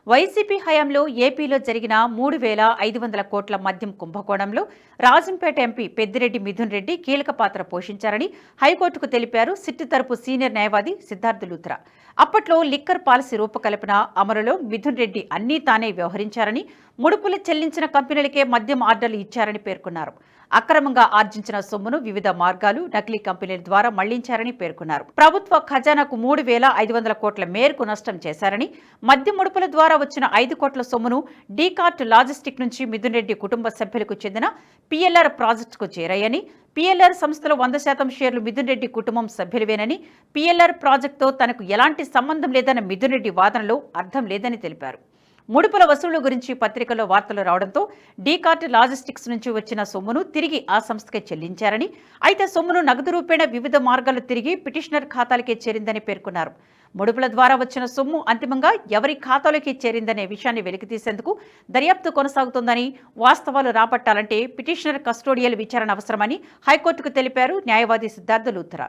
YCP హయాంలో ఏపీలో జరిగిన 3,500 కోట్ల మద్యం కుంభకోణంలో రాజంపేట ఎంపీ పెద్దిరెడ్డి మిథున్ రెడ్డి కీలక పాత్ర పోషించారని హైకోర్టుకు తెలిపారు సిట్టు తరపు సీనియర్ న్యాయవాది సిద్ధార్థ లూథ్రా. అప్పట్లో లిక్కర్ పాలసీ రూపకల్పన అమలులో మిథున్ రెడ్డి అన్నీ తానే వ్యవహరించారని, ముడుపులు చెల్లించిన కంపెనీలకే మద్యం ఆర్డర్లు ఇచ్చారని పేర్కొన్నారు. అక్రమంగా ఆర్జించిన సొమ్మును వివిధ మార్గాలు, నకిలీ కంపెనీల ద్వారా మళ్లించారని పేర్కొన్నారు. ప్రభుత్వ ఖజానాకు 3,500 కోట్ల మేరకు నష్టం చేశారని, మద్యం ముడుపుల ద్వారా వచ్చిన 5 కోట్ల సొమ్మును డీకార్ట్ లాజిస్టిక్ నుంచి మిథున్ రెడ్డి కుటుంబ సభ్యులకు చెందిన పిఎల్ఆర్ ప్రాజెక్టుకు చేరాయని, పిఎల్ఆర్ సంస్థలో 100% షేర్లు మిథున్ రెడ్డి కుటుంబం సభ్యులవేనని, పిఎల్ఆర్ ప్రాజెక్టుతో తనకు ఎలాంటి సంబంధం లేదన్న మిథున్ రెడ్డి వాదనలో అర్థం లేదని తెలిపారు. ముడుపుల వసూళ్ల గురించి పత్రికల్లో వార్తలు రావడంతో డీకార్ట్ లాజిస్టిక్స్ నుంచి వచ్చిన సొమ్మును తిరిగి ఆ సంస్థకే చెల్లించారని, అయితే సొమ్మును నగదు రూపేణ వివిధ మార్గాలు తిరిగి పిటిషనర్ ఖాతాలకే చేరిందని పేర్కొన్నారు. ముడుపుల ద్వారా వచ్చిన సొమ్ము అంతిమంగా ఎవరి ఖాతాలోకి చేరిందనే విషయాన్ని వెలికితీసేందుకు దర్యాప్తు కొనసాగుతోందని, వాస్తవాలు రాబట్టాలంటే పిటిషనర్ కస్టోడియల్ విచారణ అవసరమని హైకోర్టుకు తెలిపారు న్యాయవాది సిద్ధార్థ లూథ్రా.